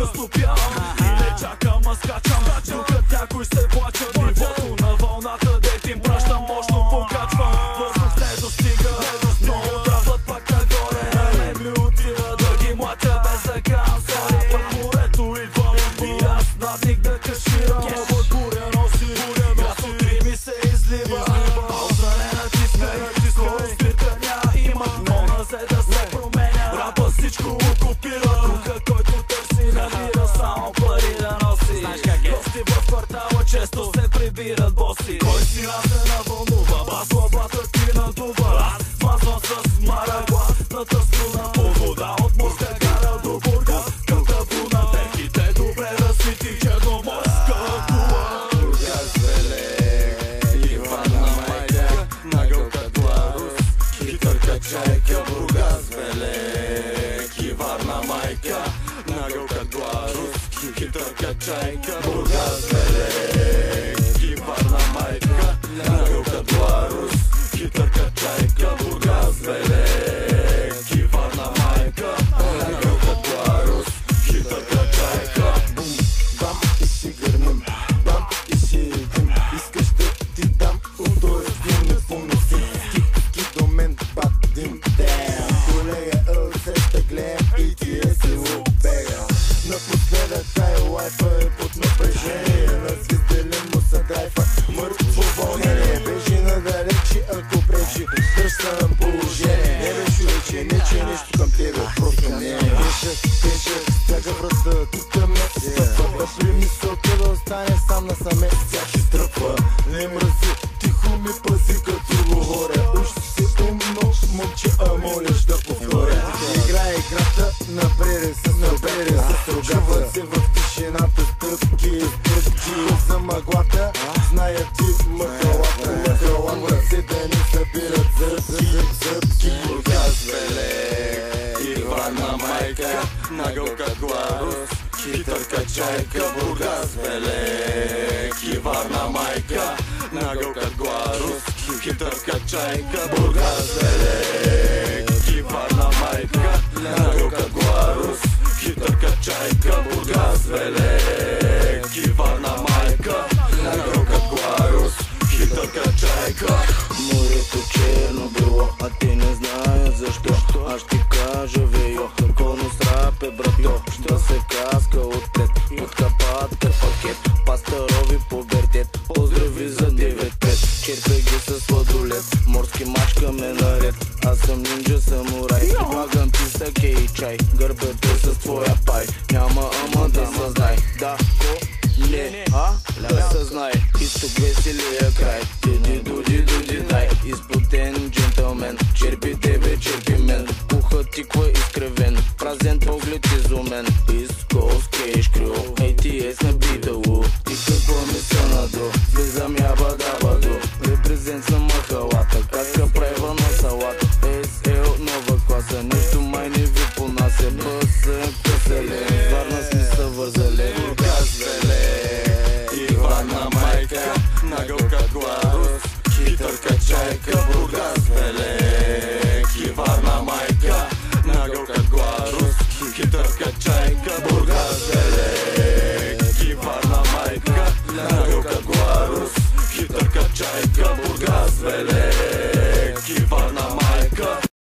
да стопям и не чакам, а скачам. Докато някой се плача, нивото на вълната, дет им пращам, мощно покачвам. Въздух не достига, но отрават пак нагоре. На мен ми отива да ги млача без да кам сори. Пак морето идвам и аз надник да каширам. Обой буря носи, град отри ми се излива. Пауза не натисне, скоростите ня имат, но назе да се променя. Рапа всичко окупира, духа който търси намира, само пари да носи. Гости в квартала често се прибират боси. Кой си се навълнува, бас главата ти надува. Аз смазвам с марагуатната струна по вода от морска гара до Бургас. Към табуна техите добре развити, черноморска кула. Бургас велик, Ивана майка, нагъл като Ларус, хитърка чайка. Бургас велик, Ивана майка, нагъл като Ларус, хитърка чайка. Бургас велик, Ивана майка, нагъл като Ларус, хитърка чайка. Бургас велик, Ивана майка, нагъл като Ларус, хитърка чайка. Бум, бам и си гърнем, бам и си едим. Искаш да ти дам от този дим, не помисли. Ки до мен падим, колега, среща гледам и ти си убега. Напоследък хайлайфа е под напрежение, на свистелен му са драйфа, мъртво вълнение. Бежи надалечи, ако пречи, дръжта на положение. Не бе човече, не че нещо към тебе, просто не е. Пеша, стяга врата, тука ме стъпва. Да примисълка да остане сам насаме, тя ще стръпва. Не мрази, тихо ми пази като говоря. Уж си умно, момче, а молиш да повторя. Играе играта на пререз, с рогата. Се в тишината, стъпки за мъглата. Знаят ти мъхалата, се да ни събират зъбки. Бургас велик, Ивана майка, нагъл като Ларус, хитърка чайка. Бургас велик, Ивана майка, нагъл като Ларус, хитърка чайка. Бургас велик, Ивана майка, нагъл като Ларус, хитърка чайка. Бургас велик, Ивана майка, нагъл като Ларус, хитърка чайка. Морето черно било, а те не знаят защо. Аз ще кажа вейо, конус рап е брато. Що се каска отпред, под капата пакет, пастарови пубертет. Поздрави за 9-5, черпе ги с сладолет, морски мачка ме наред. Аз съм нинджа самурай,лагам ти саке и чай, гърбете с твоя пай. Няма